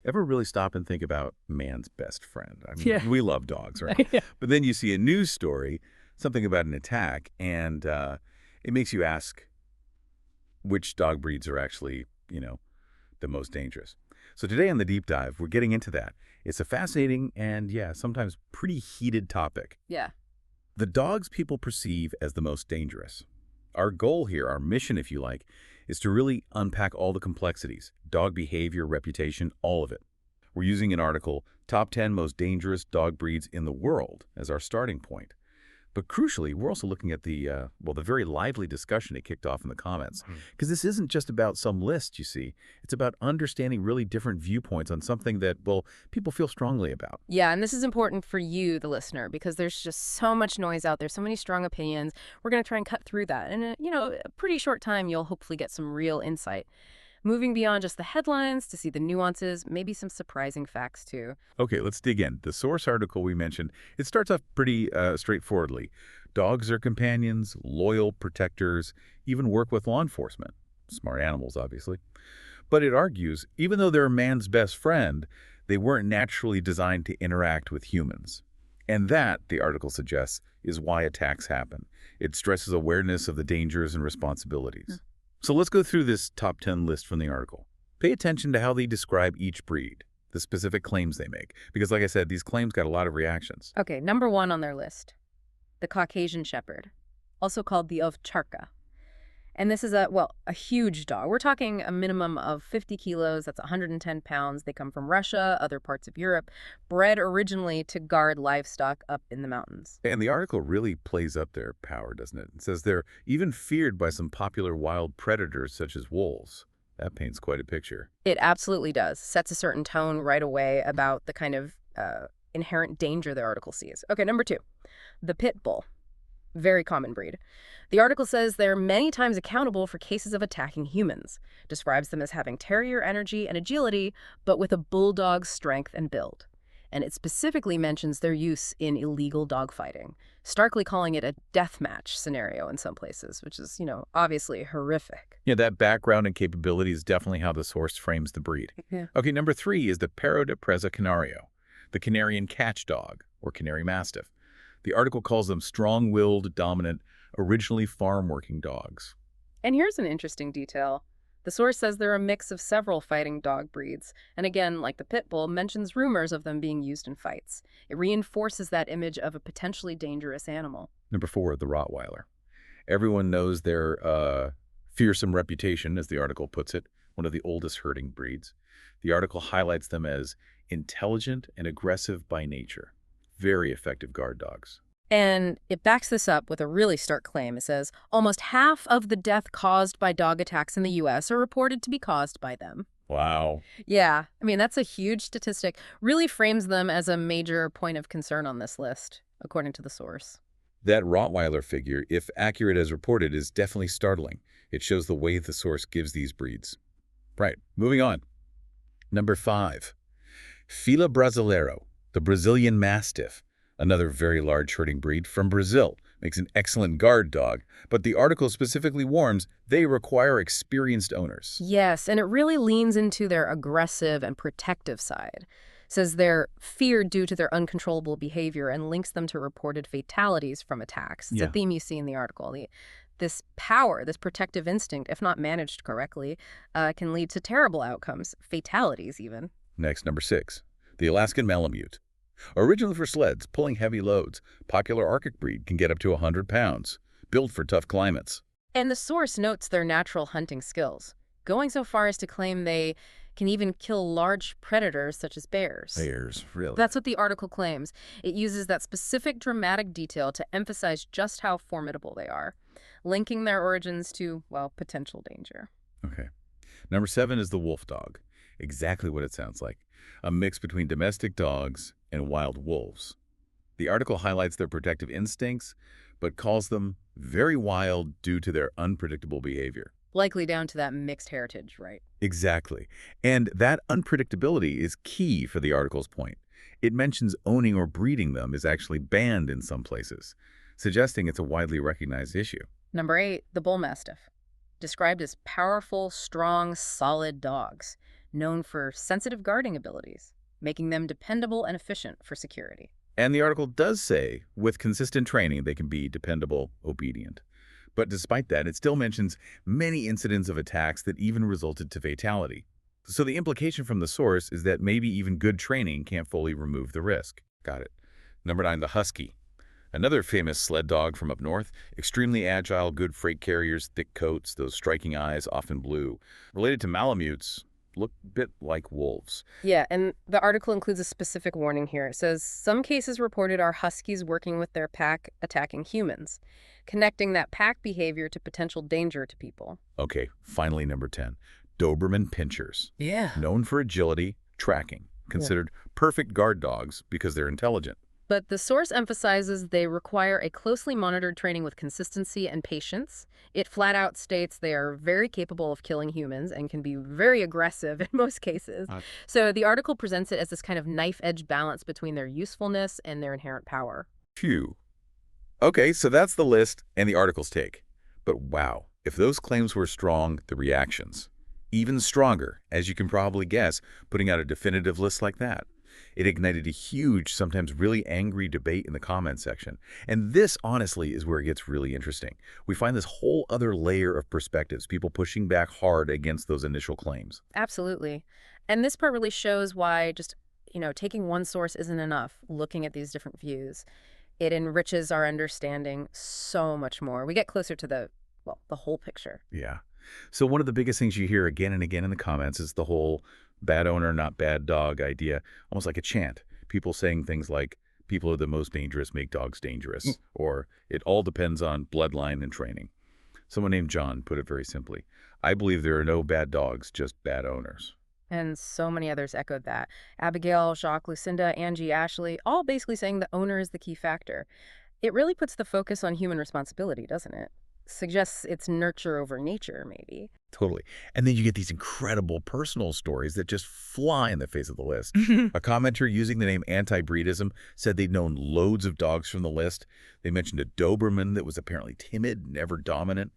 Ever really stop and think about man's best friend? I mean, Yeah. we love dogs, right? Yeah. But then you see a news story, something about an attack, and it makes you ask which dog breeds are actually, the most dangerous. So today on the deep dive, we're getting into that. It's a fascinating and, yeah, sometimes pretty heated topic. Yeah. The dogs people perceive as the most dangerous. Our goal here, our mission, if you like, is to really unpack all the complexities, dog behavior, reputation, all of it. We're using an article, Top 10 Most Dangerous Dog Breeds in the World, as our starting point. But crucially, we're also looking at the very lively discussion it kicked off in the comments. Because this isn't just about some list, you see. It's about understanding really different viewpoints on something that, people feel strongly about. Yeah, and this is important for you, the listener, because there's just so much noise out there, so many strong opinions. We're going to try and cut through that. And, a pretty short time, you'll hopefully get some real insight. Moving beyond just the headlines to see the nuances, maybe some surprising facts, too. Okay, let's dig in. The source article we mentioned, it starts off pretty straightforwardly. Dogs are companions, loyal protectors, even work with law enforcement. Smart animals, obviously. But it argues, even though they're man's best friend, they weren't naturally designed to interact with humans. And that, the article suggests, is why attacks happen. It stresses awareness of the dangers and responsibilities. So let's go through this top 10 list from the article. Pay attention to how they describe each breed, the specific claims they make. Because like I said, these claims got a lot of reactions. Okay, number 1 on their list, the Caucasian Shepherd, also called the Ovcharka. And this is a huge dog. We're talking a minimum of 50 kilos. That's 110 pounds. They come from Russia, other parts of Europe, bred originally to guard livestock up in the mountains. And the article really plays up their power, doesn't it? It says they're even feared by some popular wild predators such as wolves. That paints quite a picture. It absolutely does. Sets a certain tone right away about the kind of inherent danger the article sees. Okay, number 2, the Pit Bull. Very common breed. The article says they're many times accountable for cases of attacking humans, describes them as having terrier energy and agility, but with a bulldog's strength and build. And it specifically mentions their use in illegal dogfighting, starkly calling it a deathmatch scenario in some places, which is, obviously horrific. Yeah, that background and capability is definitely how the source frames the breed. Yeah. Okay, number 3 is the Perro de Presa Canario, the Canarian catch dog, or Canary Mastiff. The article calls them strong-willed, dominant, originally farm-working dogs. And here's an interesting detail. The source says they're a mix of several fighting dog breeds, and again, like the pit bull, mentions rumors of them being used in fights. It reinforces that image of a potentially dangerous animal. Number 4, the Rottweiler. Everyone knows their fearsome reputation, as the article puts it, one of the oldest herding breeds. The article highlights them as intelligent and aggressive by nature. Very effective guard dogs. And it backs this up with a really stark claim. It says, almost half of the death caused by dog attacks in the U.S. are reported to be caused by them. Wow. Yeah, I mean, that's a huge statistic. Really frames them as a major point of concern on this list, according to the source. That Rottweiler figure, if accurate as reported, is definitely startling. It shows the way the source gives these breeds. Right, moving on. Number 5, Fila Brasileiro, the Brazilian Mastiff. Another very large herding breed from Brazil, makes an excellent guard dog, but the article specifically warns they require experienced owners. Yes, and it really leans into their aggressive and protective side. Says they're feared due to their uncontrollable behavior and links them to reported fatalities from attacks. It's a theme you see in the article. This power, this protective instinct, if not managed correctly, can lead to terrible outcomes, fatalities even. Next, number 6, the Alaskan Malamute. Originally for sleds, pulling heavy loads, popular Arctic breed can get up to 100 pounds, built for tough climates. And the source notes their natural hunting skills, going so far as to claim they can even kill large predators such as bears. Bears, really? That's what the article claims. It uses that specific dramatic detail to emphasize just how formidable they are, linking their origins to, potential danger. Okay. Number 7 is the wolf dog. Exactly what it sounds like. A mix between domestic dogs and wild wolves. The article highlights their protective instincts, but calls them very wild due to their unpredictable behavior. Likely down to that mixed heritage, right? Exactly. And that unpredictability is key for the article's point. It mentions owning or breeding them is actually banned in some places, suggesting it's a widely recognized issue. Number 8, the bull mastiff. Described as powerful, strong, solid dogs. known for sensitive guarding abilities, making them dependable and efficient for security. And the article does say, with consistent training, they can be dependable, obedient. But despite that, it still mentions many incidents of attacks that even resulted to fatality. So the implication from the source is that maybe even good training can't fully remove the risk. Got it. Number 9, the Husky. Another famous sled dog from up north, extremely agile, good freight carriers, thick coats, those striking eyes, often blue. Related to Malamutes, look a bit like wolves. Yeah, and the article includes a specific warning here. It says, some cases reported are huskies working with their pack attacking humans, connecting that pack behavior to potential danger to people. Okay, finally number 10, Doberman Pinschers. Yeah. Known for agility, tracking, considered perfect guard dogs because they're intelligent. But the source emphasizes they require a closely monitored training with consistency and patience. It flat out states they are very capable of killing humans and can be very aggressive in most cases. So the article presents it as this kind of knife-edge balance between their usefulness and their inherent power. Phew. Okay, so that's the list and the article's take. But wow, if those claims were strong, the reactions. Even stronger, as you can probably guess, putting out a definitive list like that. It ignited a huge, sometimes really angry debate in the comment section. And this, honestly, is where it gets really interesting. We find this whole other layer of perspectives, people pushing back hard against those initial claims. Absolutely. And this part really shows why just, taking one source isn't enough, looking at these different views. It enriches our understanding so much more. We get closer to the whole picture. Yeah. So one of the biggest things you hear again and again in the comments is the whole bad owner, not bad dog idea, almost like a chant. People saying things like, people are the most dangerous, make dogs dangerous, or it all depends on bloodline and training. Someone named John put it very simply, I believe there are no bad dogs, just bad owners. And so many others echoed that. Abigail, Jacques, Lucinda, Angie, Ashley, all basically saying the owner is the key factor. It really puts the focus on human responsibility, doesn't it? Suggests it's nurture over nature, maybe. Totally. And then you get these incredible personal stories that just fly in the face of the list. A commenter using the name anti-breedism said they'd known loads of dogs from the list. They mentioned a Doberman that was apparently timid, never dominant,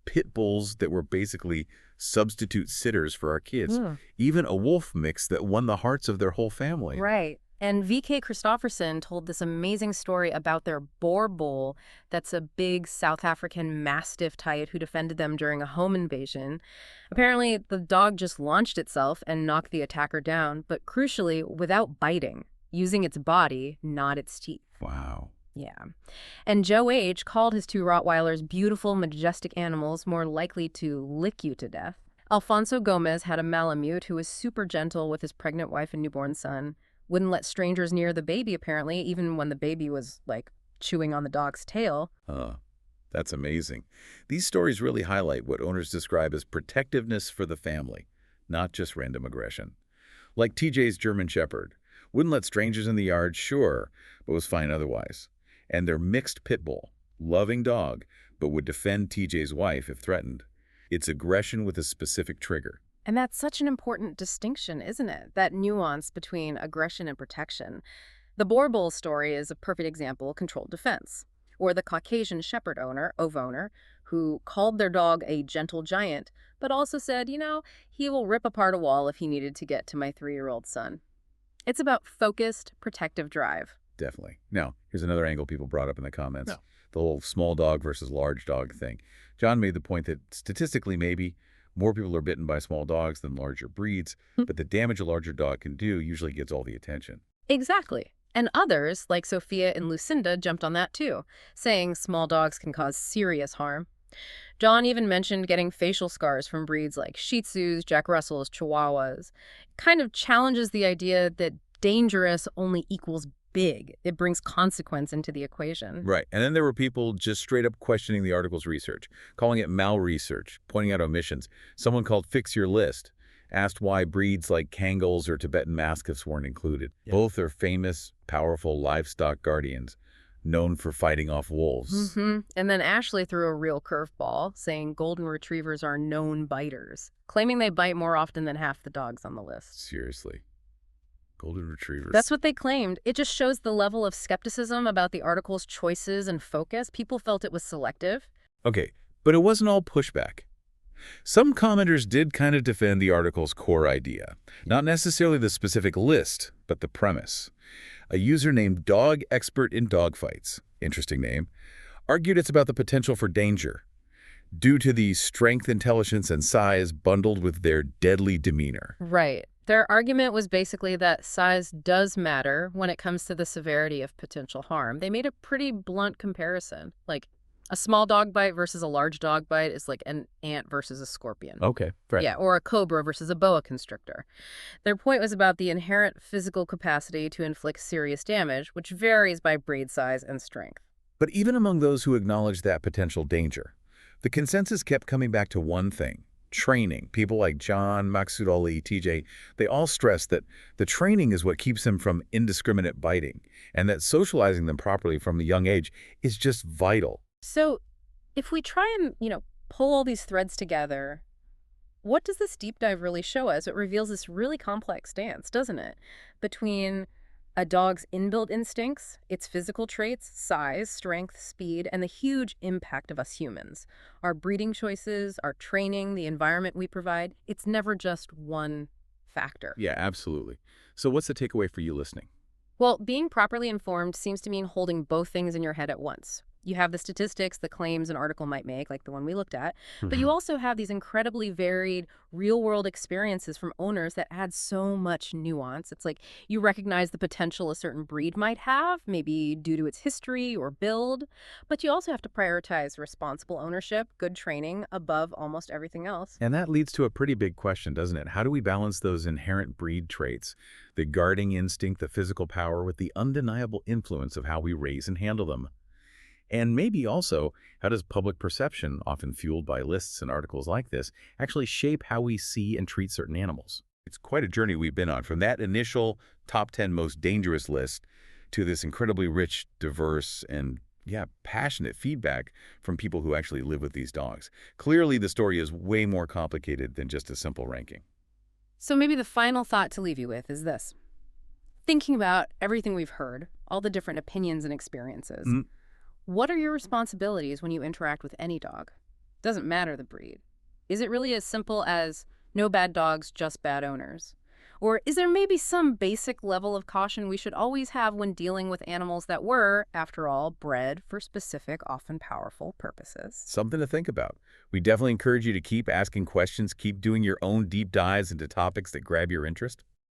pit bulls that were basically substitute sitters for our kids, even a wolf mix that won the hearts of their whole family. Right. And V.K. Christofferson told this amazing story about their boar bull that's a big South African Mastiff type who defended them during a home invasion. Apparently, the dog just launched itself and knocked the attacker down, but crucially, without biting, using its body, not its teeth. Wow. Yeah. And Joe H. called his 2 Rottweilers beautiful, majestic animals more likely to lick you to death. Alfonso Gomez had a Malamute who was super gentle with his pregnant wife and newborn son. Wouldn't let strangers near the baby, apparently, even when the baby was, chewing on the dog's tail. That's amazing. These stories really highlight what owners describe as protectiveness for the family, not just random aggression. Like TJ's German Shepherd. Wouldn't let strangers in the yard, sure, but was fine otherwise. And their mixed pit bull, loving dog, but would defend TJ's wife if threatened. It's aggression with a specific trigger. And that's such an important distinction, isn't it? That nuance between aggression and protection. The boar bull story is a perfect example of controlled defense. Or the Caucasian shepherd owner, who called their dog a gentle giant, but also said, he will rip apart a wall if he needed to get to my 3-year-old son. It's about focused, protective drive. Definitely. Now, here's another angle people brought up in the comments. The whole small dog versus large dog thing. John made the point that statistically maybe more people are bitten by small dogs than larger breeds, but the damage a larger dog can do usually gets all the attention. Exactly. And others, like Sophia and Lucinda, jumped on that too, saying small dogs can cause serious harm. John even mentioned getting facial scars from breeds like Shih Tzus, Jack Russells, Chihuahuas. It kind of challenges the idea that dangerous only equals big. It brings consequence into the equation. Right. And then there were people just straight up questioning the article's research, calling it mal-research, pointing out omissions. Someone called Fix Your List asked why breeds like Kangals or Tibetan Mastiffs weren't included. Both are famous, powerful livestock guardians known for fighting off wolves. And then Ashley threw a real curveball, saying golden retrievers are known biters, claiming they bite more often than half the dogs on the list. Seriously. Golden retrievers. That's what they claimed. It just shows the level of skepticism about the article's choices and focus. People felt it was selective. Okay, but it wasn't all pushback. Some commenters did kind of defend the article's core idea. Not necessarily the specific list, but the premise. A user named Dog Expert in Dogfights, interesting name, argued it's about the potential for danger, due to the strength, intelligence, and size bundled with their deadly demeanor. Right. Their argument was basically that size does matter when it comes to the severity of potential harm. They made a pretty blunt comparison. Like, a small dog bite versus a large dog bite is like an ant versus a scorpion. Okay, right. Yeah, or a cobra versus a boa constrictor. Their point was about the inherent physical capacity to inflict serious damage, which varies by breed size and strength. But even among those who acknowledged that potential danger, the consensus kept coming back to one thing: training. People like John, Maksud Ali, TJ, they all stressed that the training is what keeps them from indiscriminate biting, and that socializing them properly from a young age is just vital. So, if we try and, pull all these threads together, what does this deep dive really show us? It reveals this really complex dance, doesn't it? Between a dog's inbuilt instincts, its physical traits, size, strength, speed, and the huge impact of us humans. Our breeding choices, our training, the environment we provide, it's never just one factor. Yeah, absolutely. So what's the takeaway for you listening? Well, being properly informed seems to mean holding both things in your head at once. You have the statistics, the claims an article might make, like the one we looked at, but you also have these incredibly varied real-world experiences from owners that add so much nuance. It's like you recognize the potential a certain breed might have, maybe due to its history or build, but you also have to prioritize responsible ownership, good training, above almost everything else. And that leads to a pretty big question, doesn't it? How do we balance those inherent breed traits, the guarding instinct, the physical power, with the undeniable influence of how we raise and handle them? And maybe also, how does public perception, often fueled by lists and articles like this, actually shape how we see and treat certain animals? It's quite a journey we've been on, from that initial top 10 most dangerous list to this incredibly rich, diverse, and passionate feedback from people who actually live with these dogs. Clearly, the story is way more complicated than just a simple ranking. So maybe the final thought to leave you with is this. Thinking about everything we've heard, all the different opinions and experiences, what are your responsibilities when you interact with any dog? Doesn't matter the breed. Is it really as simple as no bad dogs, just bad owners? Or is there maybe some basic level of caution we should always have when dealing with animals that were, after all, bred for specific, often powerful purposes? Something to think about. We definitely encourage you to keep asking questions, keep doing your own deep dives into topics that grab your interest.